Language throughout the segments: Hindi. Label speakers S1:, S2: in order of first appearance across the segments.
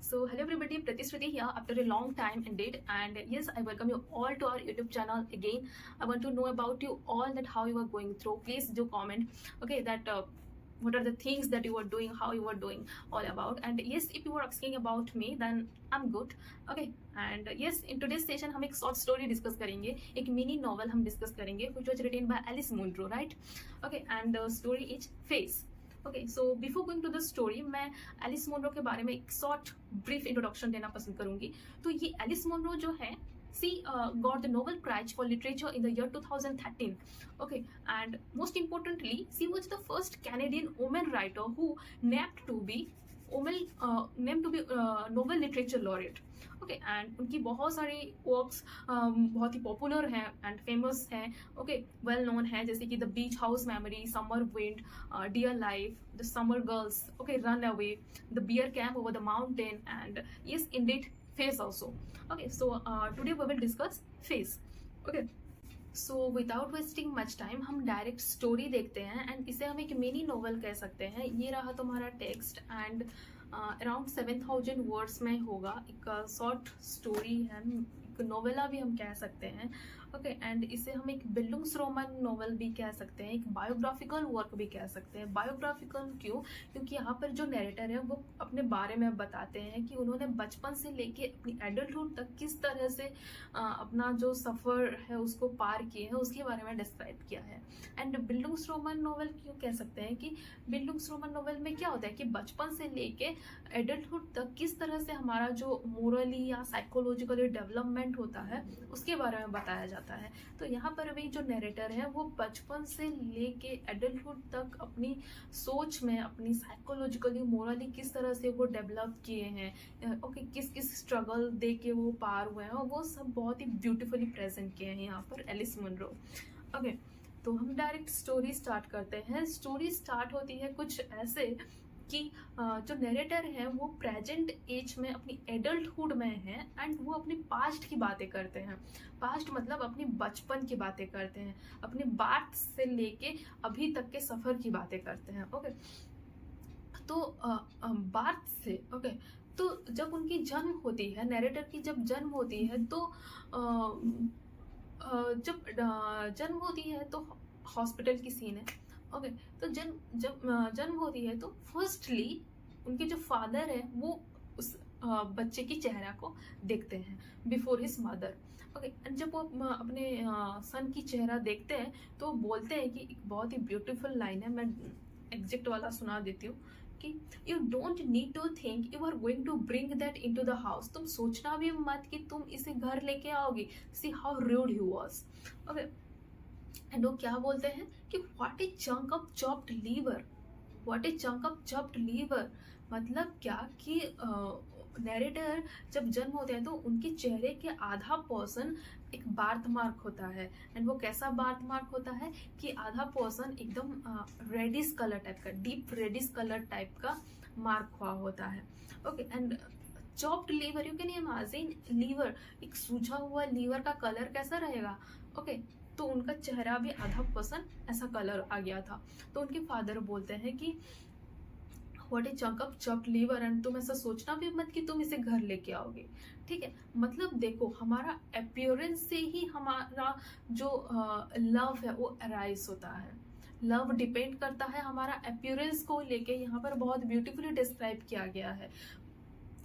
S1: So hello everybody, Pratisruti here after a long time indeed, and yes, I welcome you all to our YouTube channel again. I want to know about you all, that how you are going through. Please do comment, okay, that what are the things that you are doing, how you are doing, all about. And yes, if you are asking about me, then I'm good, okay. And yes, in today's session हम एक short story discuss करेंगे, एक mini novel हम discuss करेंगे, which was written by Alice Munro, right? Okay, and the story is Face. Okay, so before going to the story, मैं एलिस मोनरो के बारे में एक शॉर्ट ब्रीफ इंट्रोडक्शन देना पसंद करूंगी. तो ये एलिस मोनरो जो है, she got the Nobel Prize for Literature in the year 2013. Okay, and most importantly, she was the first Canadian woman writer who named to be Nobel Literature Laureate. Okay, and उनकी बहुत सारी वर्क्स बहुत ही पॉपुलर हैं एंड फेमस हैं, ओके, वेल नोन है, जैसे कि the beach house memory, summer wind, dear life, the summer girls, okay, run away, the bear came over the mountain, and yes indeed face also. Okay, so today we will discuss face. Okay, so without wasting much time हम डायरेक्ट स्टोरी देखते हैं, एंड इसे हम एक मिनी नोवेल कह सकते हैं. ये रहा तुम्हारा टेक्स्ट, एंड अराउंड 7000 वर्ड्स में होगा. एक शॉर्ट स्टोरी है, एक नोवेला भी हम कह सकते हैं. ओके, एंड इसे हम एक बिल्डुंग्सरोमन नोवेल भी कह सकते हैं, एक बायोग्राफिकल वर्क भी कह सकते हैं. बायोग्राफिकल क्यों? क्योंकि यहाँ पर जो नरेटर है वो अपने बारे में बताते हैं कि उन्होंने बचपन से लेके अपनी एडल्टहुड तक किस तरह से अपना जो सफर है उसको पार किए हैं, उसके बारे में डिस्क्राइब किया है. एंड बिल्डुंग्सरोमन नोवेल क्यों कह सकते हैं कि बिल्डुंग्सरोमन नोवेल में क्या होता है कि बचपन से लेके एडल्टहुड तक किस तरह से हमारा जो मोरली या साइकोलॉजिकली डेवलपमेंट होता है उसके बारे में बताया जाता है. तो यहाँ पर भी जो नरेटर है वो बचपन से लेके एडल्टहुड तक अपनी सोच में, अपनी साइकोलॉजिकली, मोरली किस तरह से वो डेवलप किए हैं, ओके, किस किस स्ट्रगल दे के वो पार हुए हैं, वो सब बहुत ही ब्यूटीफुली प्रेजेंट किए हैं यहाँ पर एलिस मुनरो. ओके, तो हम डायरेक्ट स्टोरी स्टार्ट करते हैं. स्टोरी स्टार्ट होती है कुछ ऐसे कि जो नरेटर है वो प्रेजेंट एज में अपनी एडल्टहुड में है, एंड वो अपनी पास्ट की बातें करते हैं. पास्ट मतलब अपनी बचपन की बातें करते हैं, अपने बर्थ से लेके अभी तक के सफर की बातें करते हैं. ओके, तो बर्थ से, ओके, तो जब उनकी जन्म होती है, नरेटर की जब जन्म होती है, तो जब जन्म होती है तो हॉस्पिटल की सीन है. ओके, तो जब जन्म होती है तो फर्स्टली उनके जो फादर है वो उस बच्चे की चेहरा को देखते हैं before his mother. Okay, and जब वो अपने सन की चेहरा देखते हैं तो बोलते हैं कि एक बहुत ही ब्यूटीफुल लाइन है, मैं एग्जैक्ट वाला सुना देती हूँ कि you don't need to think you are going to bring that into the house. तुम सोचना भी मत कि तुम इसे घर लेके आओगी. See how rude he was. Okay, and वो क्या बोलते हैं कि what a chunk of chopped liver. What a chunk of chopped liver मतलब क्या कि नरेटर जब जन्म होते हैं तो उनके चेहरे के आधा पोर्शन एक बार्थ मार्क होता है. एंड वो कैसा बार्थ मार्क होता है कि आधा पोर्शन एकदम रेडिश कलर टाइप का, डीप रेडिश कलर टाइप का मार्क हुआ होता है. Okay, and chopped liver, you can imagine liver, एक सूझा हुआ लीवर का कलर कैसा रहेगा. ओके, तो उनका चेहरा भी आधा पर्सन ऐसा कलर आ गया था. तो उनके फादर बोलते हैं कि what a chunk of chopped liver, and तुम ऐसा सोचना भी मत कि तुम इसे घर लेके आओगे. ठीक है, मतलब देखो, हमारा अपीयरेंस से ही हमारा जो लव है वो अराइज होता है. लव डिपेंड करता है हमारा अपीयरेंस को लेके. यहाँ पर बहुत ब्यूटीफुली डिस्क्राइब किया गया है.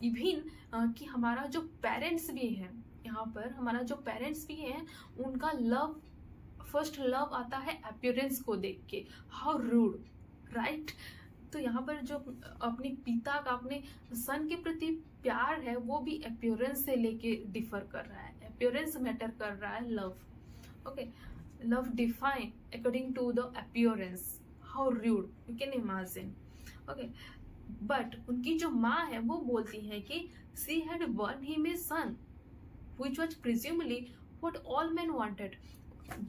S1: इवन कि हमारा जो पेरेंट्स भी हैं, यहाँ पर हमारा जो पेरेंट्स भी हैं, उनका लव, फर्स्ट लव आता है अपीयरेंस को देख के. How rude, right. तो यहाँ पर जो अपने पिता का अपने सन के प्रति प्यार है वो भी अपीयरेंस से लेके डिफर कर रहा है. अपीयरेंस मैटर कर रहा है love. Okay, love define according to the appearance. How rude, you can imagine. Okay, but उनकी जो माँ है वो बोलती है कि she had won him a son which was presumably what all men wanted.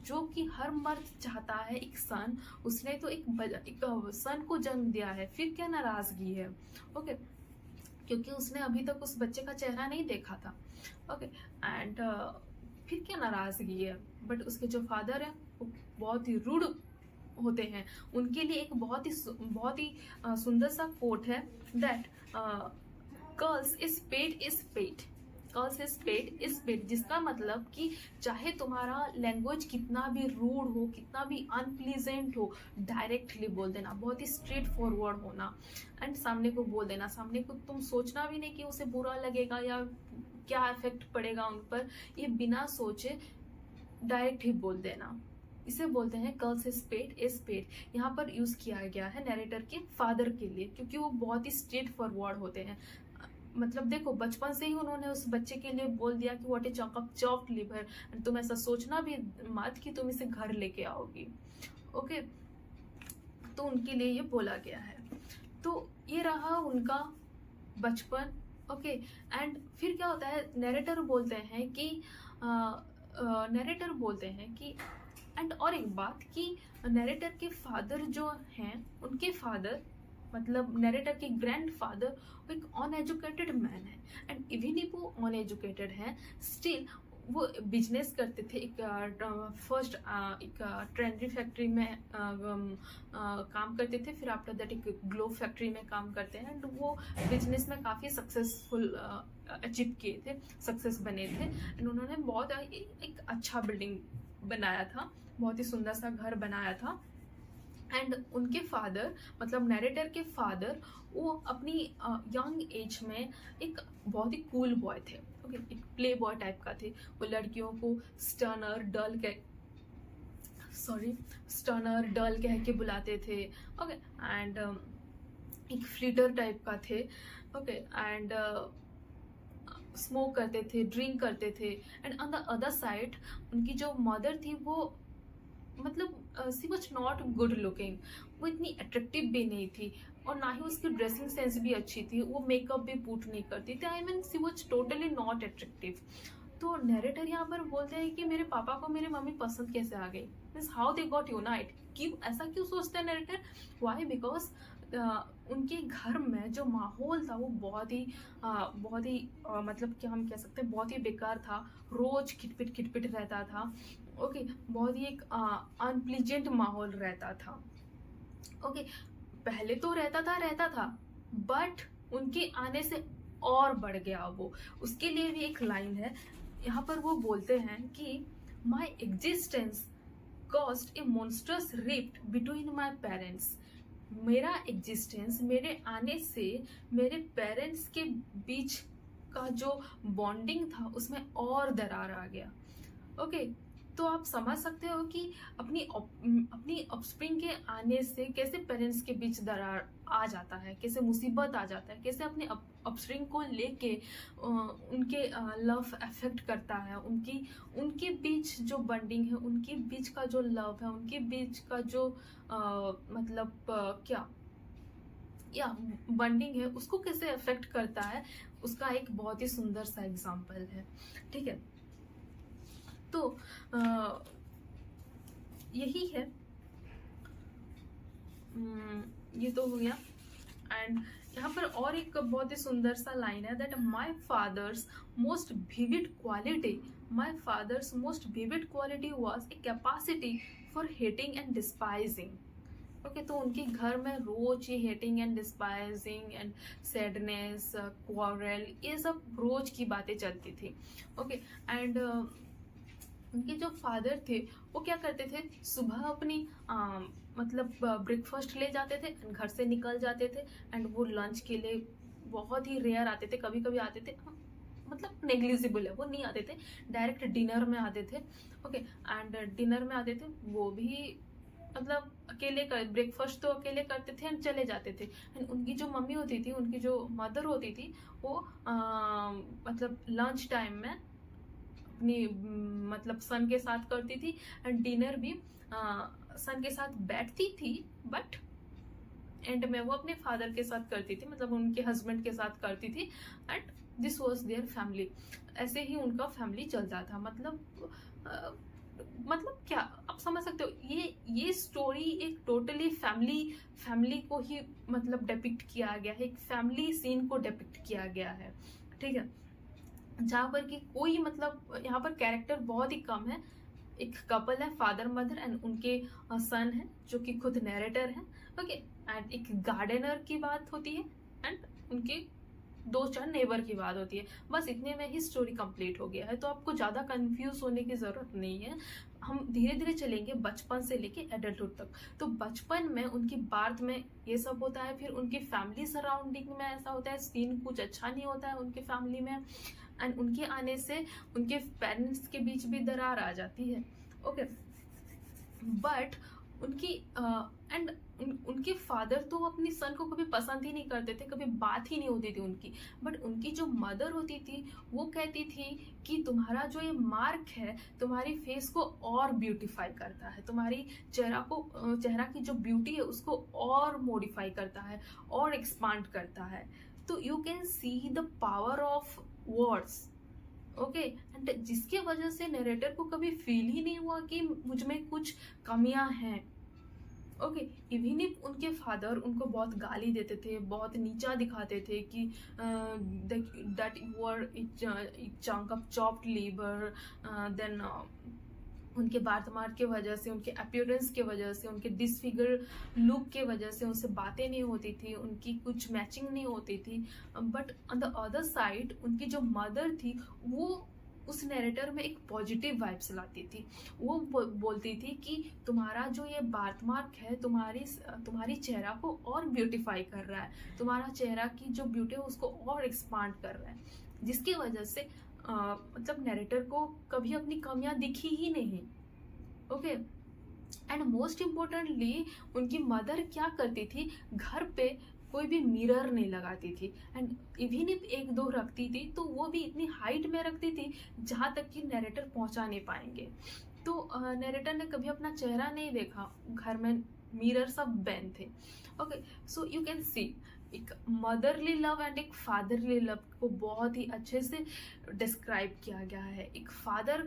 S1: जो कि हर मर्द चाहता है एक सन. उसने तो एक सन को जन्म दिया है, फिर क्या नाराजगी है. ओके, क्योंकि उसने अभी तक उस बच्चे का चेहरा नहीं देखा था. ओके, एंड फिर क्या नाराजगी है. बट उसके जो फादर है वो बहुत ही रूड होते हैं. उनके लिए एक बहुत ही सुंदर सा कोट है that curls is paid, curls is paid, जिसका मतलब कि चाहे तुम्हारा लैंग्वेज कितना भी रूड हो, कितना भी अनप्लीजेंट हो, डायरेक्टली बोल देना, बहुत ही स्ट्रेट फॉरवर्ड होना एंड सामने को बोल देना। सामने को तुम सोचना भी नहीं कि उसे बुरा लगेगा या क्या इफेक्ट पड़ेगा उन पर, ये बिना सोचे डायरेक्ट ही बोल देना। इसे बोलते हैं कर्ल्स इज पेड। यहाँ पर यूज किया गया है नरेटर के फादर के लिए, क्योंकि वो बहुत ही स्ट्रेट फॉरवर्ड होते हैं। मतलब देखो, बचपन से ही उन्होंने उस बच्चे के लिए बोल दिया कि what a chunk of chopped liver, तुम ऐसा सोचना भी मत कि तुम इसे घर लेके आओगी। ओके, तो उनके लिए ये बोला गया है। तो ये रहा उनका बचपन। ओके, एंड फिर क्या होता है, नरेटर बोलते हैं कि एंड और एक बात कि नरेटर के फादर जो हैं, उनके फादर मतलब नरेटर के ग्रैंडफादर वो एक अनएजुकेटेड मैन है एंड इवन ही वो अनएजुकेटेड है, स्टिल वो बिजनेस करते थे। एक ट्रेंडरी फैक्ट्री में काम करते थे, फिर आफ्टर दैट एक ग्लोव फैक्ट्री में काम करते हैं एंड वो बिजनेस में काफ़ी सक्सेसफुल अचीव किए थे, सक्सेस बने थे एंड उन्होंने बहुत एक अच्छा बिल्डिंग बनाया था, बहुत ही सुंदर सा घर बनाया था। एंड उनके फादर मतलब नरेटर के फादर वो अपनी यंग एज में एक बहुत ही कूल बॉय थे। ओके, एक प्ले बॉय टाइप का थे। वो लड़कियों को स्टर्नर डल कह के बुलाते थे। ओके, एंड एक फ्लीटर टाइप का थे। ओके, एंड स्मोक करते थे, ड्रिंक करते थे। And on the other side उनकी जो मदर थी वो मतलब सी वॉज नॉट गुड लुकिंग, वो इतनी अट्रैक्टिव भी नहीं थी और ना ही उसकी ड्रेसिंग सेंस भी अच्छी थी, वो मेकअप भी पुट नहीं करती थी। I mean she was totally not attractive. तो नरेटर यहाँ पर बोलते हैं कि मेरे पापा को मेरी मम्मी पसंद कैसे आ गई, means how they got unite, क्यों ऐसा क्यों सोचते हैं नरेटर, वाई, बिकॉज उनके घर में जो माहौल था वो बहुत ही मतलब क्या हम कह सकते हैं, बहुत ही बेकार था। रोज खिटपिट रहता था। ओके, बहुत ही एक अनप्लीजेंट माहौल रहता था। ओके, पहले तो रहता था बट उनके आने से और बढ़ गया वो। उसके लिए भी एक लाइन है यहाँ पर, वो बोलते हैं कि my existence cost A monstrous rift between my parents. मेरा एग्जिस्टेंस, मेरे आने से मेरे पेरेंट्स के बीच का जो बॉन्डिंग था उसमें और दरार आ गया। ओके, तो आप समझ सकते हो कि अपनी ऑफस्प्रिंग के आने से कैसे पेरेंट्स के बीच दरार आ जाता है, कैसे मुसीबत आ जाता है, कैसे अपने ऑफस्प्रिंग को लेके उनके लव अफेक्ट करता है, उनके बीच जो बॉन्डिंग है, उनके बीच का जो लव है, उनके बीच का जो बॉन्डिंग है, उसको कैसे अफेक्ट करता है, उसका एक बहुत ही सुंदर सा एग्जाम्पल है। ठीक है, तो यही है, ये तो हो गया। एंड यहाँ पर और एक बहुत ही सुंदर सा लाइन है that my father's most vivid quality was a capacity for hating and despising. Okay, तो उनके घर में रोज ये hating and despising and sadness, quarrel, ये सब रोज की बातें चलती थी। ओके, एंड उनके जो फादर थे वो क्या करते थे, सुबह अपनी ब्रेकफास्ट ले जाते थे, घर से निकल जाते थे एंड वो लंच के लिए बहुत ही रेयर आते थे, कभी कभी आते थे, मतलब नेग्लिजिबल है, वो नहीं आते थे, डायरेक्ट डिनर में आते थे। ओके, एंड डिनर में आते थे, वो भी मतलब अकेले ब्रेकफास्ट तो अकेले करते थे एंड चले जाते थे। एंड उनकी जो मम्मी होती थी, उनकी जो मदर होती थी, वो मतलब लंच टाइम में अपनी सन के साथ करती थी एंड डिनर भी सन के साथ बैठती थी, बट एंड में वो अपने फादर के साथ करती थी, मतलब उनके हस्बैंड के साथ करती थी। And this was their family, ऐसे ही उनका फैमिली चलता था। मतलब क्या आप समझ सकते हो, ये स्टोरी एक टोटली फैमिली को ही मतलब डिपिक्ट किया गया है, एक फैमिली सीन को डिपिक्ट किया गया है। ठीक है, जहाँ पर कि कोई मतलब यहाँ पर कैरेक्टर बहुत ही कम है। एक कपल है, फादर मदर एंड उनके सन है जो कि खुद नरेटर है। ओके, एंड एक गार्डनर की बात होती है एंड उनके 2-4 नेबर की बात होती है, बस इतने में ही स्टोरी कंप्लीट हो गया है। तो आपको ज़्यादा कंफ्यूज होने की ज़रूरत नहीं है। हम धीरे धीरे चलेंगे बचपन से लेके एडल्टहुड तक। तो बचपन में उनकी बार्थ में ये सब होता है, फिर उनकी फैमिली सराउंडिंग में ऐसा होता है, सीन कुछ अच्छा नहीं होता है उनके फैमिली में, एंड उनके आने से उनके पेरेंट्स के बीच भी दरार आ जाती है। ओके, बट उनकी एंड उनके फादर तो अपनी सन को कभी पसंद ही नहीं करते थे, कभी बात ही नहीं होती थी उनकी। बट उनकी जो मदर होती थी वो कहती थी कि तुम्हारा जो ये मार्क है तुम्हारी फेस को और ब्यूटीफाई करता है, तुम्हारी चेहरा की जो ब्यूटी है उसको और मॉडिफाई करता है और एक्सपांड करता है। तो you can see the power of words. Okay, and जिसके वजह से नरेटर को कभी फील ही नहीं हुआ कि मुझ में कुछ कमियां हैं। ओके, इवन इफ उनके फादर उनको बहुत गाली देते थे, बहुत नीचा दिखाते थे कि that you are chunk of chopped liver, then उनके बार्थमार्क के वजह से, उनके अपीयरेंस के वजह से, उनके डिसफिगर लुक के वजह से उनसे बातें नहीं होती थी, उनकी कुछ मैचिंग नहीं होती थी। But on the other side उनकी जो मदर थी वो उस नैरेटर में एक पॉजिटिव वाइब्स लाती थी। वो बोलती थी कि तुम्हारा जो ये बार्थमार्क है तुम्हारी चेहरा को और ब्यूटीफाई कर रहा है, तुम्हारा चेहरा की जो ब्यूटी है उसको और एक्सपांड कर रहा है, जिसकी वजह से मतलब नैरेटर को कभी अपनी कमियां दिखी ही नहीं। ओके, एंड मोस्ट इम्पोर्टेंटली उनकी मदर क्या करती थी, घर पे कोई भी मिरर नहीं लगाती थी, एंड इवन इफ 1-2 रखती थी तो वो भी इतनी हाइट में रखती थी जहाँ तक कि नैरेटर पहुँचा नहीं पाएंगे। तो नैरेटर ने कभी अपना चेहरा नहीं देखा, घर में मिरर सब बैन थे। Okay, so you can see एक मदरली लव एंड एक फादरली लव को बहुत ही अच्छे से डिस्क्राइब किया गया है। एक फादर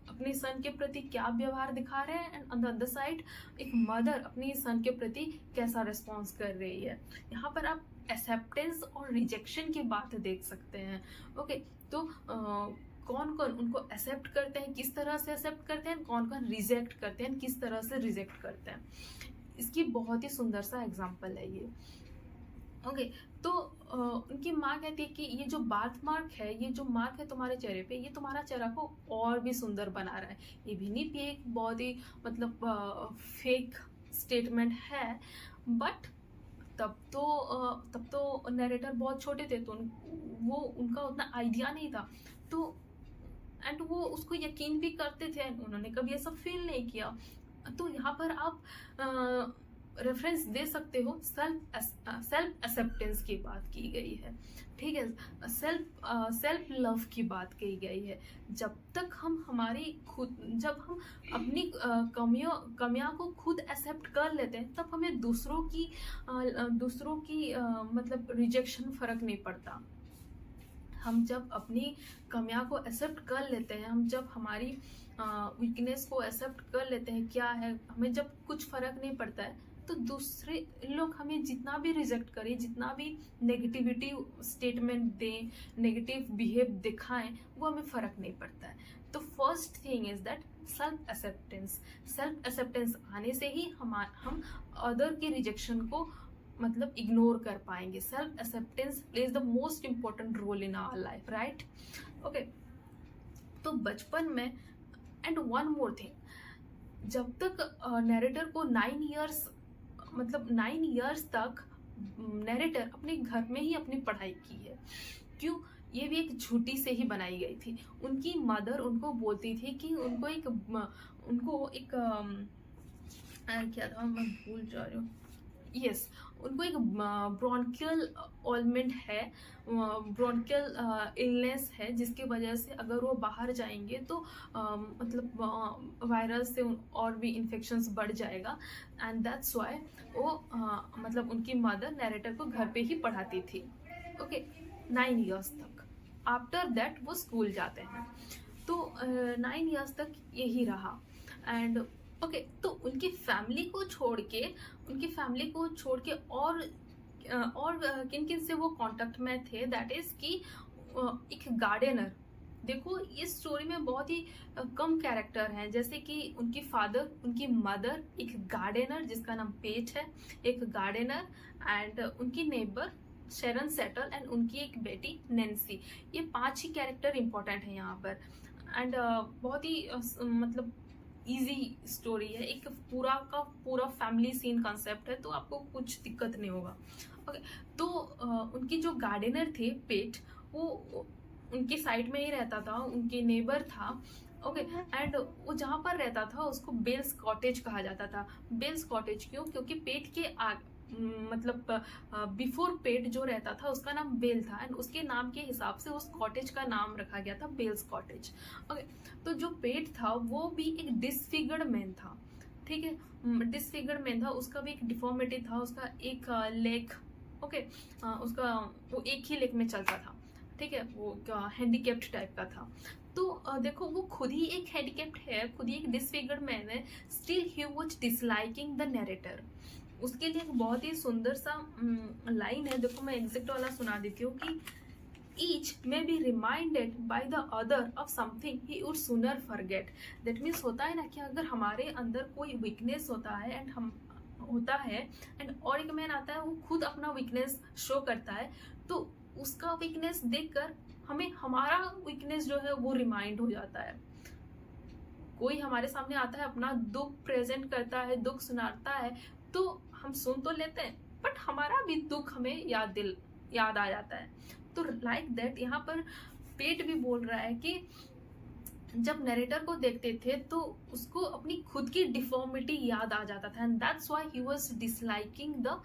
S1: अपने सन के प्रति क्या व्यवहार दिखा रहे हैं, and on the other side एक मदर अपनी सन के प्रति कैसा रिस्पॉन्स कर रही है। यहाँ पर आप एक्सेप्टेंस और रिजेक्शन की बात देख सकते हैं। ओके, तो कौन कौन उनको एक्सेप्ट करते हैं, किस तरह से एक्सेप्ट करते हैं, कौन कौन रिजेक्ट करते हैं, किस तरह से रिजेक्ट करते हैं, इसकी बहुत ही सुंदर सा एग्जाम्पल है ये। ओके, तो उनकी माँ कहती है कि ये जो बार्थ मार्क है, ये जो मार्क है तुम्हारे चेहरे पे, ये तुम्हारा चेहरा को और भी सुंदर बना रहा है। ये भी नहीं, ये एक बहुत ही मतलब फेक स्टेटमेंट है, बट तब तो नरेटर बहुत छोटे थे, तो वो उनका उतना आइडिया नहीं था, तो एंड वो उसको यकीन भी करते थे, उन्होंने कभी ऐसा फील नहीं किया। तो यहाँ पर आप रेफरेंस दे सकते हो, सेल्फ एक्सेप्टेंस की बात की गई है, ठीक है, सेल्फ लव की बात की गई है। जब तक हम जब हम अपनी कमियां को खुद एक्सेप्ट कर लेते हैं, तब हमें दूसरों की मतलब रिजेक्शन फर्क नहीं पड़ता। हम जब अपनी कमियां को एक्सेप्ट कर लेते हैं, हम जब हमारी वीकनेस को एक्सेप्ट कर लेते हैं क्या है, हमें जब कुछ फर्क नहीं पड़ता है, तो दूसरे लोग हमें जितना भी रिजेक्ट करें, जितना भी नेगेटिविटी स्टेटमेंट दें, नेगेटिव बिहेव दिखाएं, वो हमें फर्क नहीं पड़ता है। तो first thing is that self acceptance आने से ही हम अदर के रिजेक्शन को मतलब इग्नोर कर पाएंगे। Self acceptance plays the most important role in our life, right? Okay, तो बचपन में एंड वन मोर थिंग, जब तक नैरेटर को 9 इयर्स तक नैरेटर अपने घर में ही अपनी पढ़ाई की है। क्यों? ये भी एक झूठी से ही बनाई गई थी। उनकी मदर उनको बोलती थी कि उनको एक क्या था, मैं भूल जा रही हूँ, यस, उनको एक ब्रोंकियल ऑलमेंट है, ब्रोंकियल इलनेस है, जिसकी वजह से अगर वो बाहर जाएंगे तो मतलब वायरस से और भी इन्फेक्शंस बढ़ जाएगा, एंड दैट्स व्हाई वो मतलब उनकी मदर नैरेटर को घर पे ही पढ़ाती थी। ओके, 9 इयर्स तक। आफ्टर दैट वो स्कूल जाते हैं, तो 9 इयर्स तक यही रहा। एंड ओके, तो उनकी फैमिली को छोड़ के और किन किन से वो कांटेक्ट में थे, दैट इज कि एक गार्डनर। देखो, इस स्टोरी में बहुत ही कम कैरेक्टर हैं, जैसे कि उनकी फादर, उनकी मदर, एक गार्डनर जिसका नाम पेट है, एक गार्डनर, एंड उनकी नेबर शेरन सेटल एंड उनकी एक बेटी नैन्सी। ये 5 ही कैरेक्टर इंपॉर्टेंट है यहाँ पर। एंड बहुत ही मतलब इजी स्टोरी है, एक पूरा का पूरा फैमिली सीन कंसेप्ट है, तो आपको कुछ दिक्कत नहीं होगा। ओके, तो उनकी जो गार्डनर थे पेट, वो उनकी साइड में ही रहता था, उनके नेबर था। ओके, एंड वो जहाँ पर रहता था उसको बेल्स कॉटेज कहा जाता था। बेल्स कॉटेज क्यों? क्योंकि पेट के मतलब बिफोर पेट जो रहता था उसका नाम बेल था, एंड उसके नाम के हिसाब से उस कॉटेज का नाम रखा गया था बेल्स कॉटेज। ओके, तो जो पेट था वो भी एक डिसफिगर्ड मैन था, ठीक है, डिसफिगर्ड मैन था, उसका भी एक डिफॉर्मिटी था, उसका एक लेग, ओके, उसका वो एक ही लेग में चलता था, ठीक है, वो हैंडीकेप्ड टाइप का था। तो देखो वो खुद ही एक हैंडीकेप्ड है, खुद ही एक डिसफिगर्ड मैन है, still he was disliking the narrator. उसके लिए एक बहुत ही सुंदर सा लाइन है, देखो मैं एग्जैक्ट वाला सुना देती हूँ कि each may be reminded by the other of something he would sooner forget। that means होता है ना कि अगर हमारे अंदर कोई वीकनेस होता है एंड हम होता है एंड और एक मैन आता है वो खुद अपना वीकनेस शो करता है, तो उसका वीकनेस देखकर हमें हमारा वीकनेस जो है वो रिमाइंड हो जाता है। कोई हमारे सामने आता है, अपना दुख प्रेजेंट करता है, दुख सुनाता है, तो हम सुन तो लेते हैं बट हमारा भी दुख हमें याद आ जाता है। तो लाइक दैट यहाँ पर पेट भी बोल रहा है कि जब नरेटर को देखते थे तो उसको अपनी खुद की डिफॉर्मिटी याद आ जाता था, and that's why he was disliking the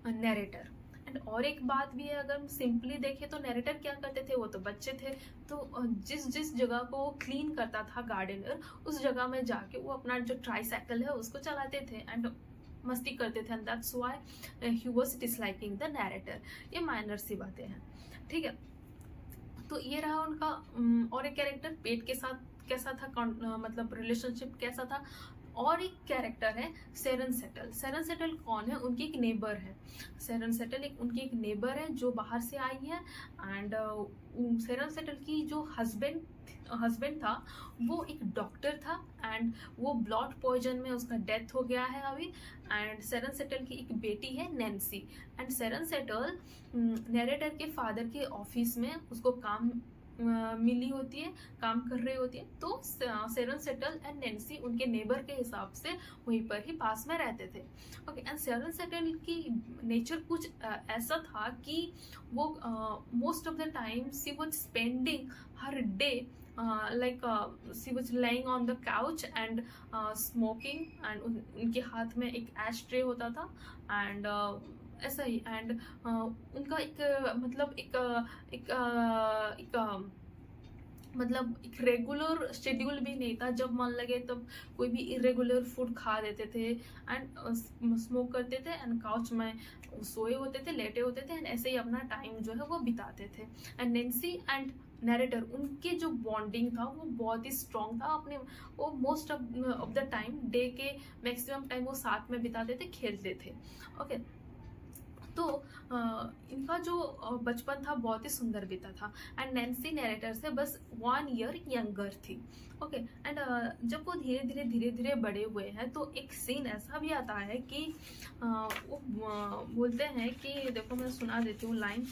S1: narrator. And और एक बात भी है, अगर हम सिंपली देखें तो नरेटर क्या करते थे, वो तो बच्चे थे, तो जिस जिस जगह को वो क्लीन करता था गार्डनर, उस जगह में जाके वो अपना जो ट्राईसाइकिल है उसको चलाते थे एंड मस्ती करते थे, and that's why he was disliking the narrator. ये माइनर सी बातें हैं, ठीक है। तो ये रहा उनका और एक कैरेक्टर पेट के साथ कैसा था, मतलब रिलेशनशिप कैसा था। और एक कैरेक्टर है सेरन सेटल। सेरन सेटल कौन है? उनकी एक नेबर है। सेरन सेटल उनकी एक नेबर है जो बाहर से आई है, एंड सेरन सेटल की जो हस्बैंड था वो एक डॉक्टर था, एंड वो ब्लड पॉइजन में उसका डेथ हो गया है अभी। एंड सेरन सेटल की एक बेटी है नैन्सी, एंड सेरन सेटल नैरेटर के फादर के ऑफिस में उसको काम मिली होती है, काम कर रही होती है। तो सेरन सेटल एंड नैन्सी उनके नेबर के हिसाब से वहीं पर ही पास में रहते थे। ओके, एंड सेरन सेटल की नेचर कुछ ऐसा था कि वो most of the time she was spending her day like she was laying on the couch and smoking, and उनके हाथ में एक एश ट्रे होता था, एंड ऐसा ही। एंड उनका एक मतलब मतलब एक रेगुलर शेड्यूल भी नहीं था, जब मन लगे तब कोई भी इरेगुलर फूड खा देते थे, एंड स्मोक करते थे, एंड काउच में सोए होते थे, लेटे होते थे, एंड ऐसे ही अपना टाइम जो है वो बिताते थे। एंड नैन्सी एंड नैरेटर उनके जो बॉन्डिंग था वो बहुत ही स्ट्रॉन्ग था, अपने वो most of the time day के मैक्सिमम टाइम वो साथ में बिताते थे, खेलते थे। ओके, तो इनका जो बचपन था बहुत ही सुंदर बीता था, एंड नैन्सी नैरेटर से बस 1 ईयर यंगर थी। ओके, एंड जब वो धीरे धीरे बड़े हुए हैं तो एक सीन ऐसा भी आता है कि वो बोलते हैं कि, देखो मैं सुना देती हूँ लाइन।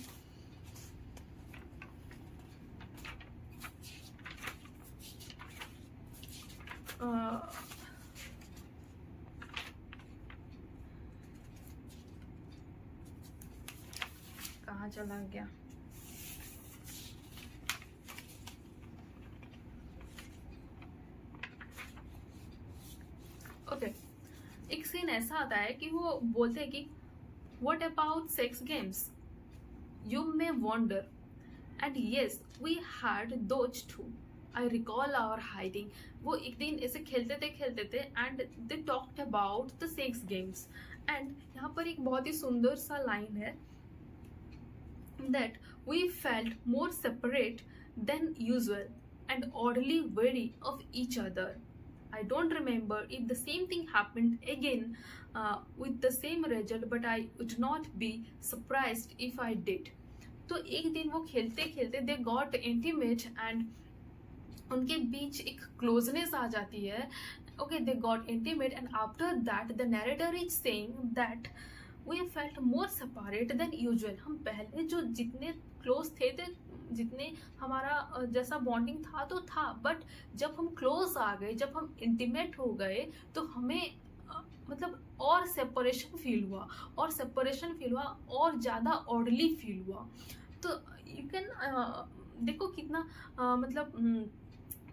S1: कहाँ चला गया? ओके, एक सीन ऐसा आता है कि वो बोलते हैं कि what about sex games, you may wonder, and yes we had those too, I recall our hiding. वो एक दिन ऐसे खेलते थे and they talked about the sex games. And यहाँ पर एक बहुत ही सुंदर सा लाइन है, that we felt more separate than usual and oddly wary of each other. I don't remember if the same thing happened again with the same result, but I would not be surprised if I did. तो एक दिन वो खेलते खेलते they got intimate and उनके बीच एक क्लोजनेस आ जाती है। Okay, they got intimate and after that the narrator is saying that we felt more separate than usual. हम पहले जो जितने क्लोज थे जितने हमारा जैसा बॉन्डिंग था तो था, बट जब हम क्लोज आ गए, जब हम इंटीमेट हो गए, तो हमें मतलब और सेपरेशन फील हुआ, और सेपरेशन फील हुआ, और ज़्यादा ऑर्डली फील हुआ। तो यू कैन देखो कितना मतलब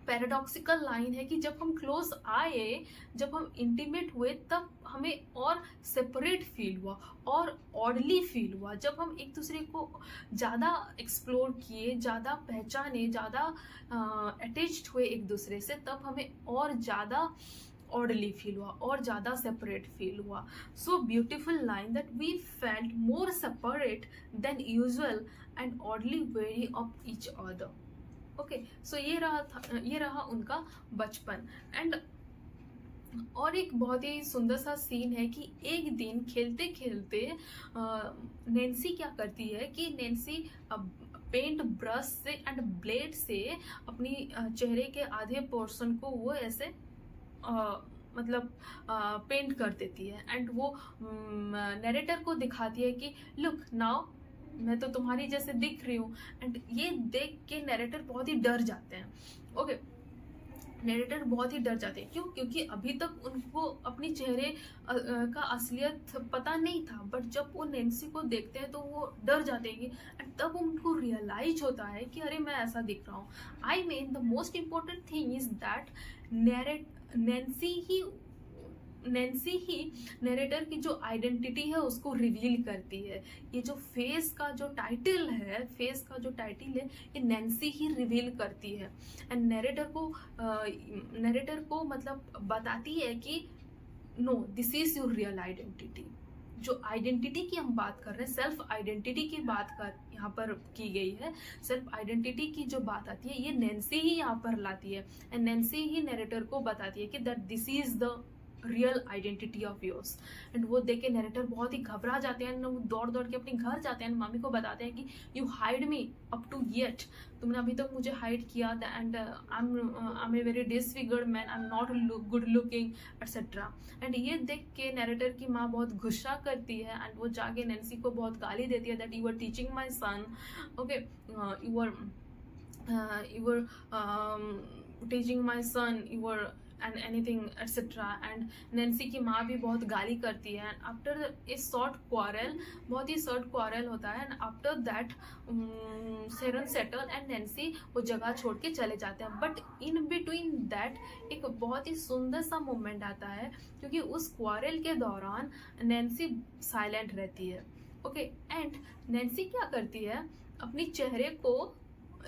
S1: पैराडॉक्सिकल लाइन है कि जब हम क्लोज आए, जब हम इंटीमेट हुए, तब हमें और सेपरेट फील हुआ और ऑडली फील हुआ। जब हम एक दूसरे को ज़्यादा एक्सप्लोर किए, ज़्यादा पहचाने, ज़्यादा अटैच्ड हुए एक दूसरे से, तब हमें और ज़्यादा ऑडली फील हुआ और ज़्यादा सेपरेट फील हुआ। So beautiful line that we felt more separate than usual and oddly wary of each other. Okay, so ये रहा उनका बचपन। एंड और एक बहुत ही सुंदर सा सीन है कि एक दिन खेलते खेलते नैन्सी क्या करती है कि नैन्सी पेंट ब्रश से एंड ब्लेड से अपनी चेहरे के आधे पोर्शन को वो ऐसे मतलब पेंट कर देती है। एंड वो नरेटर को दिखाती है कि लुक नाउ मैं तो तुम्हारी जैसे दिख रही हूँ। एंड ये देख के नरेटर बहुत ही डर जाते हैं। ओके, नरेटर बहुत ही डर जाते हैं। क्यों? क्योंकि अभी तक उनको अपनी चेहरे का असलियत पता नहीं था, बट जब वो नैन्सी को देखते हैं तो वो डर जाते हैं। एंड तब उनको रियलाइज होता है कि अरे मैं ऐसा दिख रहा हूँ। I mean the most important thing is that Nancy he narrator की जो आइडेंटिटी है उसको रिवील करती है। ये जो फेस का जो टाइटल है, ये नैन्सी ही रिवील करती है। एंड नरेटर को मतलब बताती है कि no, this is your real identity. जो आइडेंटिटी की हम बात कर रहे हैं, सेल्फ आइडेंटिटी की बात यहाँ पर की गई है। सेल्फ आइडेंटिटी की जो बात आती है, ये नैन्सी ही यहाँ पर लाती है। एंड नैन्सी ही नरेटर को बताती है कि that this is the real identity of yours. And वो देख के नरेटर बहुत ही घबरा जाते हैं। वो दौड़ दौड़ के अपने घर जाते हैं, मम्मी को बताते हैं कि you hide me up to yet, तुमने अभी तक मुझे हाइड किया था। And I am a very disfigured man, I am not good looking etcetera. And ये देख के नरेटर की माँ बहुत गुस्सा करती है। एंड वो जाके नैन्सी को बहुत गाली देती है that you are teaching my son, okay, you are teaching my son, you are and anything etcetera. And Nancy की माँ भी बहुत गाली करती है। And after a short quarrel, बहुत ही शॉर्ट क्वारल होता है। And after that Sharon settle and Nancy वो जगह छोड़ के चले जाते हैं। बट इन बिटवीन दैट एक बहुत ही सुंदर सा मोमेंट आता है, क्योंकि उस क्वारल के दौरान नैन्सी साइलेंट रहती है। ओके, एंड नैन्सी क्या करती है, अपनी चेहरे को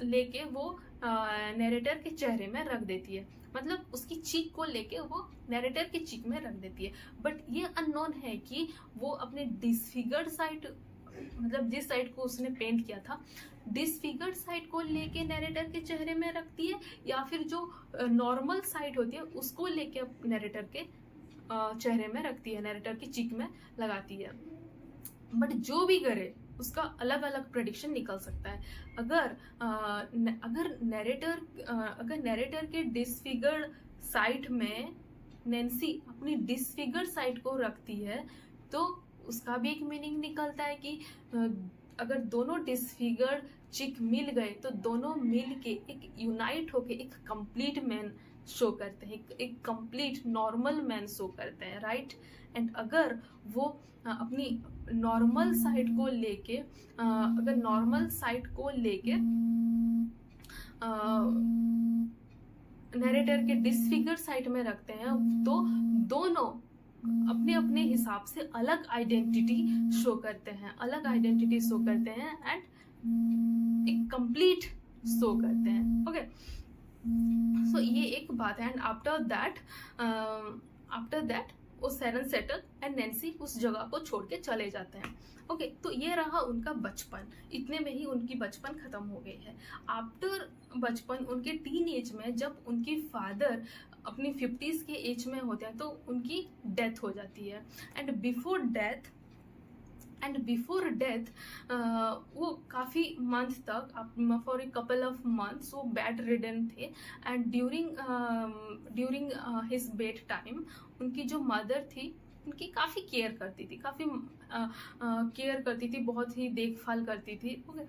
S1: लेके वो नरेटर के चेहरे में रख देती है। मतलब उसकी चीक को लेके वो नरेटर की चीक में रख देती है। बट ये अननोन है कि वो अपने डिसफिगर्ड साइड, मतलब जिस साइड को उसने पेंट किया था, डिसफिगर्ड साइड को लेके नरेटर के चेहरे में रखती है, या फिर जो नॉर्मल साइड होती है उसको लेके नरेटर के चेहरे में रखती है, नरेटर की चीक में लगाती है। बट जो भी करे उसका अलग अलग प्रेडिक्शन निकल सकता है। अगर नरेटर के डिसफिगर्ड साइड में नैन्सी अपनी डिसफिगर्ड साइड को रखती है, तो उसका भी एक मीनिंग निकलता है कि अगर दोनों डिसफिगर्ड चिक मिल गए तो दोनों मिल के एक यूनाइट होके एक कंप्लीट मैन शो करते हैं, एक कंप्लीट नॉर्मल मैन शो करते हैं, राइट। एंड अगर वो अपनी नॉर्मल साइड को लेके अगर नॉर्मल साइड को लेके नरेटर के डिसफिगर साइड में रखते हैं, तो दोनों अपने अपने हिसाब से अलग आइडेंटिटी शो करते हैं, एंड एक कंप्लीट शो करते हैं। ओके, सो ये एक बात है। एंड आफ्टर दैट वो शेरन सेटल एंड नैन्सी उस जगह को छोड़ के चले जाते हैं। ओके, तो ये रहा उनका बचपन। इतने में ही उनकी बचपन खत्म हो गई है। आफ्टर बचपन उनके टीन एज में, जब उनकी फादर अपनी 50s के एज में होते हैं, तो उनकी डेथ हो जाती है। एंड बिफोर डेथ वो काफ़ी मंथ तक, for a couple of months वो बेड रिडन थे। And during his bed time उनकी जो मदर थी उनकी काफ़ी केयर करती थी, काफ़ी केयर करती थी, बहुत ही देखभाल करती थी। ओके,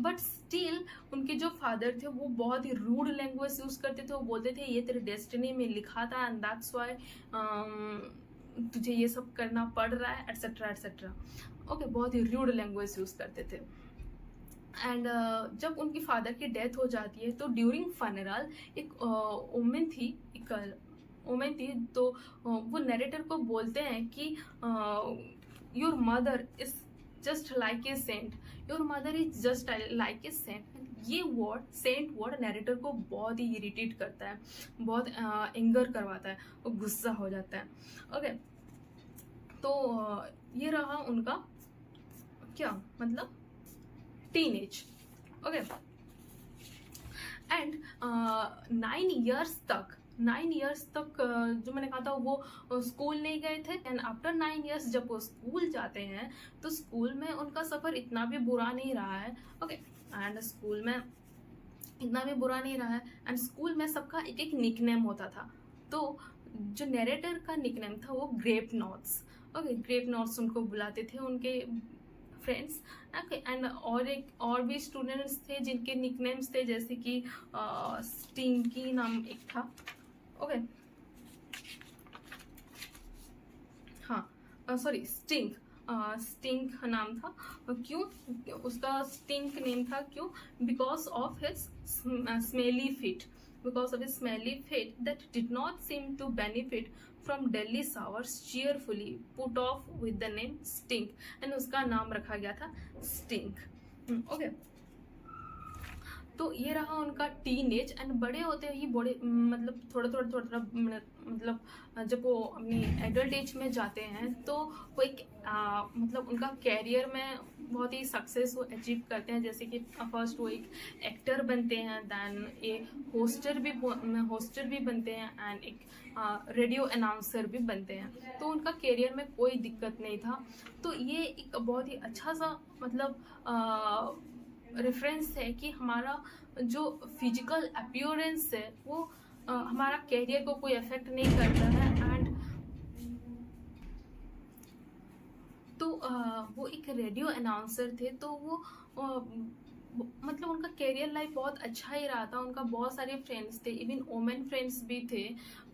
S1: बट स्टिल उनके जो फादर थे वो बहुत ही रूड लैंग्वेज यूज़ करते थे। वो बोलते थे ये तेरे डेस्टिनी में लिखा था एंड दैट्स वाई तुझे ये सब करना पड़ रहा है, एटसेट्रा एटसेट्रा। ओके, बहुत ही रूड लैंग्वेज यूज़ करते थे। एंड जब उनकी फादर की डेथ हो जाती है तो ड्यूरिंग फनरल एक वुमेन थी, तो वो नरेटर को बोलते हैं कि your mother is just like a saint, your mother is just like a saint. ये वर्ड, सेंट वर्ड, नरेटर को बहुत ही इरिटेट करता है, बहुत एंगर करवाता है, वो गुस्सा हो जाता है। ओके, तो ये रहा उनका क्या मतलब टीनेज। ओके, एंड 9 इयर्स तक जो मैंने कहा था वो स्कूल नहीं गए थे। एंड आफ्टर 9 इयर्स जब वो स्कूल जाते हैं तो स्कूल में उनका सफ़र इतना भी बुरा नहीं रहा है। ओके, एंड स्कूल में इतना भी बुरा नहीं रहा है। एंड स्कूल में सबका एक एक निकनेम होता था। तो जो नरेटर का निकनेम था वो grape nuts. Okay, grape nuts उनको बुलाते थे उनके फ्रेंड्स। ओके, एंड और भी स्टूडेंट्स थे जिनके निकनेम्स थे, जैसे कि स्टिंकी नाम एक था। ओके, हाँ सॉरी, स्टिंक नाम था। क्यों उसका स्टिंक नेम था? क्यों? Because of his smelly feet, because of his smelly feet that did not seem to benefit from daily showers, cheerfully put off with the name Stink, and उसका नाम रखा गया था Stink। ओके, तो ये रहा उनका टीनेज। एंड बड़े होते ही बड़े मतलब थोड़ा मतलब जब वो अपनी एडल्ट एज में जाते हैं तो वो एक मतलब उनका कैरियर में बहुत ही सक्सेस वो अचीव करते हैं। जैसे कि फर्स्ट वो एक एक्टर बनते हैं, देन ए होस्टर भी बनते हैं, एंड एक रेडियो अनाउंसर भी बनते हैं। तो उनका कैरियर में कोई दिक्कत नहीं था। तो ये एक बहुत ही अच्छा सा मतलब रेफरेंस है कि हमारा जो फिजिकल अपीयरेंस है वो हमारा कैरियर को कोई अफेक्ट नहीं करता है। एंड तो वो एक रेडियो अनाउंसर थे, तो वो मतलब उनका कैरियर लाइफ बहुत अच्छा ही रहा था। उनका बहुत सारे फ्रेंड्स थे, इवन वोमेन फ्रेंड्स भी थे।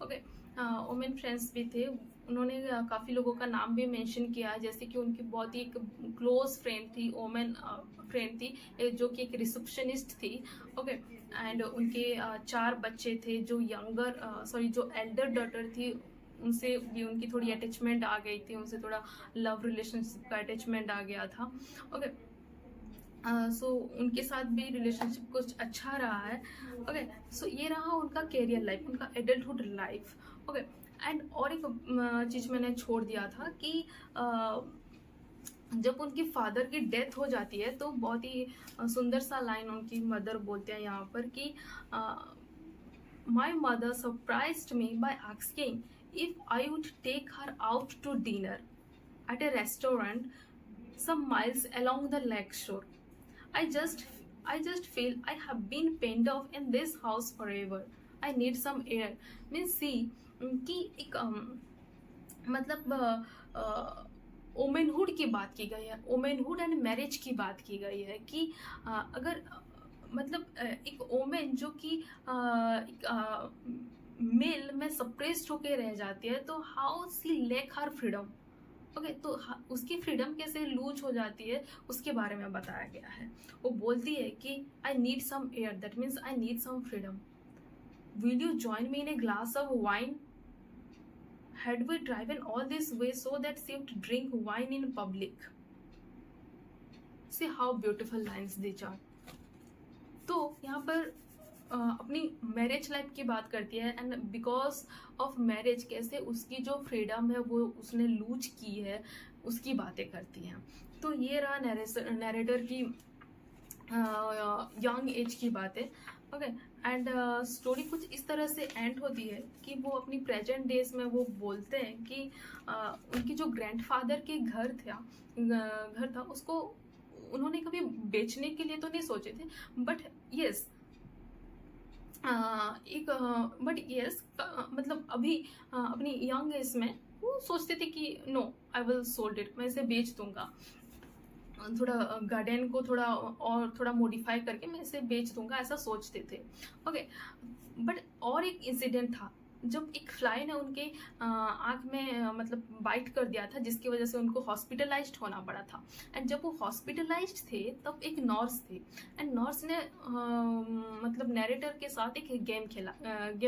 S1: ओके, वोमेन फ्रेंड्स भी थे। उन्होंने काफ़ी लोगों का नाम भी मेंशन किया, जैसे कि उनकी बहुत ही एक क्लोज फ्रेंड थी, वोमेन फ्रेंड थी, जो कि एक रिसेप्शनिस्ट थी। ओके, एंड उनके 4 बच्चे थे। जो जो एल्डर डॉटर थी उनसे भी उनकी थोड़ी अटैचमेंट आ गई थी, उनसे थोड़ा लव रिलेशनशिप का अटैचमेंट आ गया था। ओके, सो उनके साथ भी रिलेशनशिप कुछ अच्छा रहा है। ओके, सो ये रहा उनका कैरियर लाइफ, उनका एडल्टहुड लाइफ। ओके, एंड और एक चीज़ मैंने छोड़ दिया था कि जब उनकी फादर की डेथ हो जाती है तो बहुत ही सुंदर सा लाइन उनकी मदर बोलते हैं यहाँ पर कि my mother surprised me by asking if I would take her out to dinner at a restaurant some miles along the lake shore. I just feel I have been penned off in this house forever. I need some air. Means see कि एक मतलब वोमेनहुड की बात की गई है, वोमेनहुड एंड मैरिज की बात की गई है कि अगर मतलब एक वोमेन जो कि मेल में सप्रेस्ड होके रह जाती है तो how she lacked her freedom. Okay, तो उसकी फ्रीडम कैसे लूज हो जाती है उसके बारे में बताया गया है। वो बोलती है कि I need some air, that means I need some freedom. Will you join me in a glass of wine? Had we driven all this way so that she would drink wine in public? See how beautiful lines these are. तो यहाँ पर अपनी मैरिज लाइफ की बात करती है एंड बिकॉज ऑफ मैरिज कैसे उसकी जो फ्रीडम है वो उसने लूज की है उसकी बातें करती हैं। तो ये रहा नरेटर की यंग एज की बातें। ओके, एंड स्टोरी कुछ इस तरह से एंड होती है कि वो अपनी प्रेजेंट डेज में वो बोलते हैं कि उनकी जो ग्रैंडफादर के घर था उसको उन्होंने कभी बेचने के लिए तो नहीं सोचे थे, बट यस मतलब अभी अपनी यंग एज में वो सोचते थे कि no, I will sold it, मैं इसे बेच दूंगा, थोड़ा गार्डन को थोड़ा और थोड़ा मॉडिफाई करके मैं इसे बेच दूंगा, ऐसा सोचते थे। ओके, बट और एक इंसिडेंट था जब एक फ्लाई ने उनके आंख में मतलब बाइट कर दिया था, जिसकी वजह से उनको हॉस्पिटलाइज्ड होना पड़ा था। एंड जब वो हॉस्पिटलाइज्ड थे तब एक नर्स थे, एंड नर्स ने मतलब नैरेटर के साथ एक गेम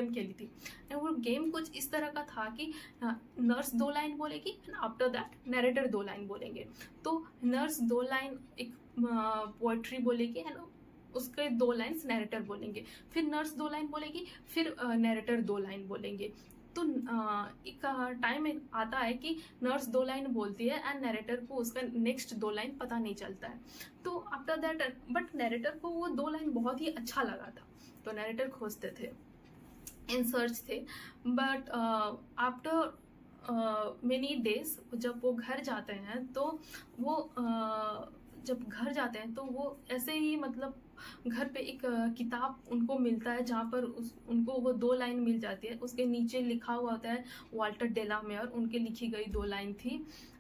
S1: खेली थी। एंड वो गेम कुछ इस तरह का था कि नर्स 2 लाइन बोलेगी and after that narrator 2 line बोलेंगे। तो नर्स 2 लाइन एक पोएट्री बोलेगी एंड उसके 2 लाइन्स नैरेटर बोलेंगे, फिर नर्स 2 लाइन बोलेगी, फिर नैरेटर 2 लाइन बोलेंगे। तो एक टाइम आता है कि नर्स 2 लाइन बोलती है एंड नैरेटर को उसका नेक्स्ट 2 लाइन पता नहीं चलता है। तो आफ्टर दैट बट नैरेटर को वो 2 लाइन बहुत ही अच्छा लगा था, तो नैरेटर खोजते थे, इन सर्च थे। बट आफ्टर मेनी डेज जब वो घर जाते हैं तो वो जब घर जाते हैं तो वो ऐसे ही मतलब घर पे एक किताब उनको मिलता है जहाँ पर उनको वो 2 लाइन मिल जाती है, उसके नीचे लिखा हुआ होता है वाल्टर डेलामेयर, उनके लिखी गई 2 लाइन थी।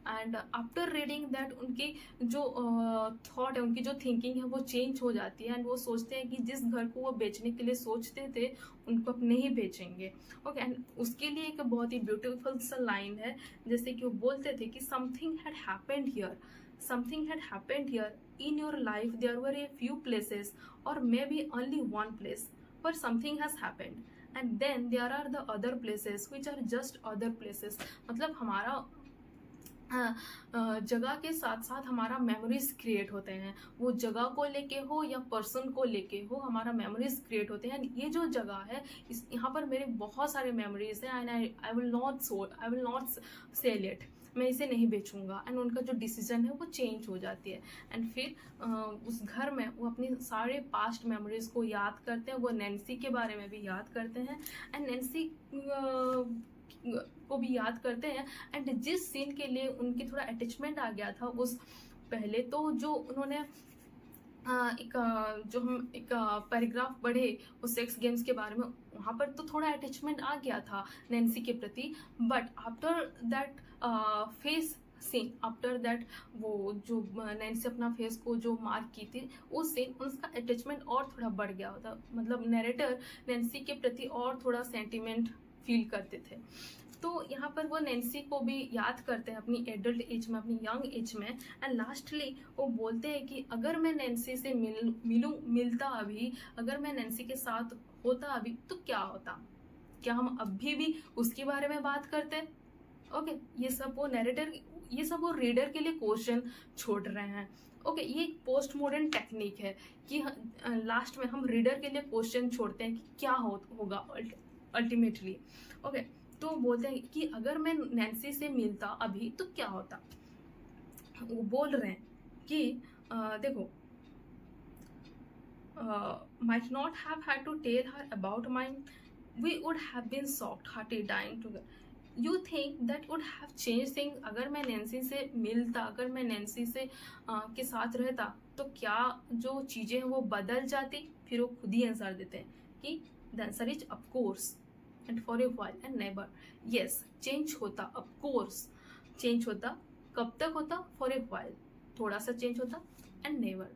S1: एंड आफ्टर रीडिंग दैट उनकी जो थॉट है, उनकी जो थिंकिंग है वो चेंज हो जाती है, एंड वो सोचते हैं कि जिस घर को वो बेचने के लिए सोचते थे उनको अब नहीं बेचेंगे। ओके, एंड उसके लिए एक बहुत ही ब्यूटीफुल सा लाइन है, जैसे कि वो बोलते थे कि something had happened here, something had happened here in your life. There were a few places or maybe only one place where something has happened, and then there are the other places which are just other places. मतलब हमारा जगह के साथ साथ हमारा मेमोरीज क्रिएट होते हैं, वो जगह को लेके हो या पर्सन को लेके हो, हमारा मेमोरीज क्रिएट होते हैं। ये जो जगह है इस यहाँ पर मेरे बहुत सारे मेमोरीज हैं, and I will not sell it, मैं इसे नहीं बेचूंगा। एंड उनका जो डिसीजन है वो चेंज हो जाती है, एंड फिर उस घर में वो अपनी सारे पास्ट मेमोरीज को याद करते हैं, वो नैन्सी के बारे में भी याद करते हैं एंड नैन्सी को भी याद करते हैं। एंड जिस सीन के लिए उनकी थोड़ा अटैचमेंट आ गया था उस पहले, तो जो उन्होंने जो हम एक पैराग्राफ पढ़े वो सेक्स गेम्स के बारे में, वहाँ पर तो थोड़ा अटैचमेंट आ गया था नैन्सी के प्रति। But after that face scene, after that वो जो नैन्सी अपना फेस को जो मार्क की थी उस सीन, उसका अटैचमेंट और थोड़ा बढ़ गया होता, मतलब नैरेटर नैन्सी के प्रति और थोड़ा सेंटिमेंट फील करते थे। तो यहाँ पर वो नैन्सी को भी याद करते हैं अपनी एडल्ट एज में, अपनी यंग एज में, एंड लास्टली वो बोलते हैं कि अगर मैं नैन्सी से मिलता अभी, अगर मैं नैन्सी के साथ होता अभी तो क्या होता, क्या हम अभी भी उसके बारे में बात करते। ओके, ये सब वो रीडर के लिए क्वेश्चन छोड़ रहे हैं। ओके, ये एक पोस्ट मॉडर्न टेक्निक है कि लास्ट में हम रीडर के लिए क्वेश्चन छोड़ते हैं कि क्या होगा अल्टीमेटली। ओके, तो बोलते हैं कि अगर मैं नैन्सी से मिलता अभी तो क्या होता। वो बोल रहे हैं कि देखो, might not have had to tell her about mine. We would have been shocked, hearty, dying together. You think that would have changed things? अगर मैं नैन्सी से मिलता, अगर मैं नैन्सी से के साथ रहता तो क्या जो चीज़ें हैं वो बदल जाती। फिर वो खुद ही आंसर देते हैं कि the answer is of course and for a while and never. yes, change होता, of course चेंज होता, कब तक होता, for a while थोड़ा सा चेंज होता, and never।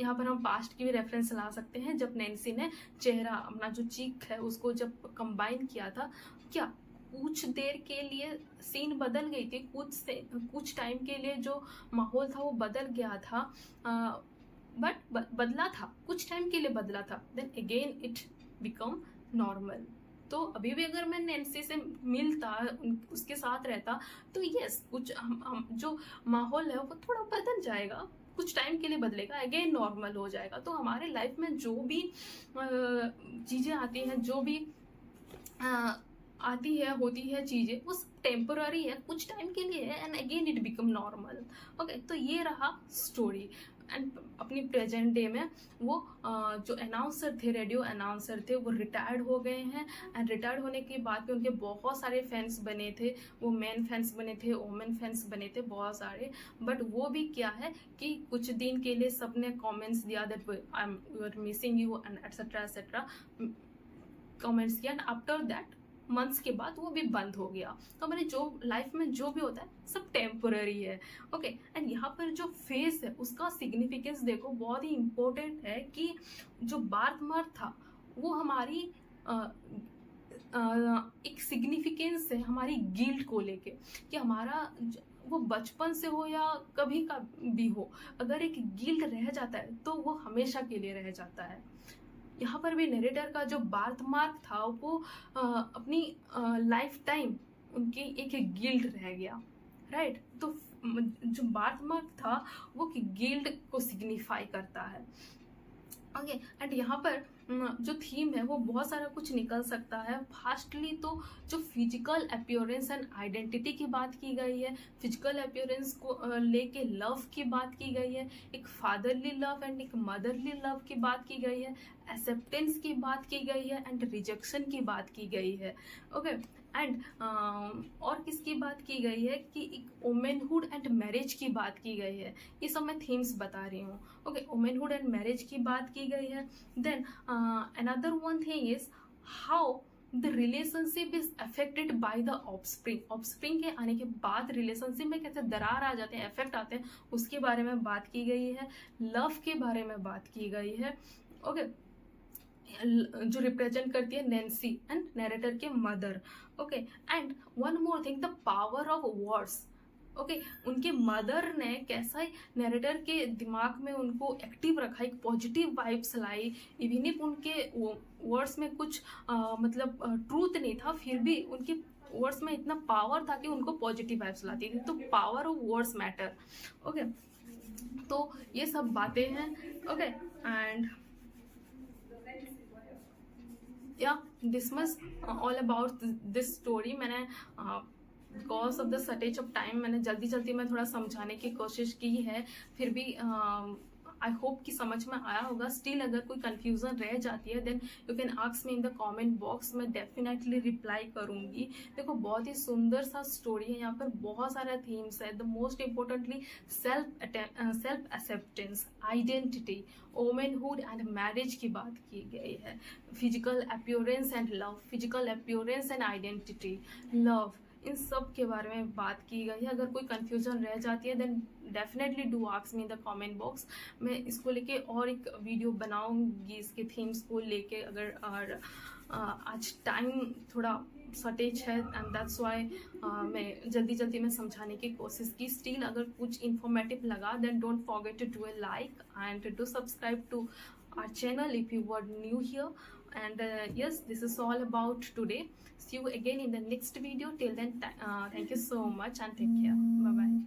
S1: यहाँ पर हम पास्ट की भी रेफरेंस ला सकते हैं, जब नैन्सी ने चेहरा अपना जो चीक है उसको जब कंबाइन किया था, क्या कुछ देर के लिए सीन बदल गई थी, कुछ टाइम के लिए जो माहौल था वो बदल गया था, बट बदला था, कुछ टाइम के लिए बदला था, then again it become normal. तो अभी भी अगर मैं नैन्सी से मिलता, उसके साथ रहता तो यस, कुछ हम जो माहौल है वो थोड़ा बदल जाएगा, कुछ टाइम के लिए बदलेगा, अगेन नॉर्मल हो जाएगा। तो हमारे लाइफ में जो भी चीज़ें आती हैं, जो भी आती है होती है चीज़ें, वो टेम्पररी है, कुछ टाइम के लिए है, and again it become normal. Okay, तो ये रहा स्टोरी। एंड अपनी प्रेजेंट डे में वो जो अनाउंसर थे, रेडियो अनाउंसर थे, वो रिटायर्ड हो गए हैं। एंड रिटायर्ड होने के बाद भी उनके बहुत सारे फैंस बने थे, वो मैन फैंस बने थे, वोमेन फैंस बने थे, बहुत सारे। बट वो भी क्या है कि कुछ दिन के लिए सबने कमेंट्स दिया that I am missing you and etcetera etcetera, comments किया। एंड आफ्टर दैट मंथ्स के बाद वो भी बंद हो गया। तो हमारे जो लाइफ में जो भी होता है सब टेम्पररी है। ओके, एंड यहाँ पर जो फेस है उसका सिग्निफिकेंस देखो, बहुत ही इम्पोर्टेंट है कि जो बार्थ मार्क था वो हमारी एक सिग्निफिकेंस है हमारी गिल्ट को लेके, कि हमारा वो बचपन से हो या कभी का भी हो, अगर एक गिल्ट रह जाता है तो वो हमेशा के लिए रह जाता है। यहाँ पर भी नरेटर का जो बार्थ मार्क था वो अपनी लाइफ टाइम उनकी एक गिल्ट रह गया, राइट। तो जो बार्थ मार्क था वो गिल्ट को सिग्निफाई करता है। ओके, एंड यहाँ पर जो थीम है वो बहुत सारा कुछ निकल सकता है। फास्टली तो जो फिजिकल अपीयरेंस एंड आइडेंटिटी की बात की गई है, फिजिकल अपीयरेंस को लेके लव की बात की गई है, एक फादरली लव एंड एक मदरली लव की बात की गई है, एक्सेप्टेंस की बात की गई है एंड रिजेक्शन की बात की गई है। ओके, एंड और किसकी बात की गई है कि एक वुमेनहुड एंड मैरिज की बात की गई है। ये सब मैं थीम्स बता रही हूँ। ओके, वुमेनहुड एंड मैरिज की बात की गई है। Then another one thing is how the relationship is affected by the offspring. Offspring के आने के बाद रिलेशनशिप में कैसे दरार आ जाते हैं, इफेक्ट आते हैं, उसके बारे में बात की गई है। लव के बारे में बात की गई है। ओके, जो रिप्रेजेंट करती है नैन्सी एंड नरेटर के mother. Okay, and one more thing, the power of words. Okay, उनके मदर ने कैसा नरेटर के दिमाग में उनको एक्टिव रखा, एक positive vibes lie. Even if उनके वर्ड्स में कुछ मतलब ट्रूथ नहीं था, फिर भी उनके वर्ड्स में इतना पावर था कि उनको पॉजिटिव वाइब्स लाती थी। तो power of words matter. Okay, तो ये सब बातें हैं। Okay, and yeah this much all about this story. मैंने because of the shortage of time मैंने जल्दी जल्दी में थोड़ा समझाने की कोशिश की है, फिर भी आई होप कि समझ में आया होगा। स्टिल अगर कोई कंफ्यूजन रह जाती है then you can ask me in the comment box, मैं डेफिनेटली रिप्लाई करूंगी। देखो, बहुत ही सुंदर सा स्टोरी है, यहाँ पर बहुत सारा थीम्स है। The most importantly self acceptance, identity, womanhood and marriage की बात की गई है। Physical appearance and love, physical appearance and identity, love, इन सब के बारे में बात की गई है। अगर कोई कंफ्यूजन रह जाती है then definitely do ask me in the comment box. मैं इसको लेके और एक वीडियो बनाऊंगी इसके थीम्स को लेके, अगर और आज टाइम थोड़ा शॉर्टेज है एंड दैट्स वाई मैं जल्दी जल्दी में समझाने की कोशिश की। स्टिल अगर कुछ इन्फॉर्मेटिव लगा then don't forget to do a like and do subscribe to our channel if you were new here. And yes, this is all about today. See you again in the next video. Till then, thank you so much and take care. Bye bye.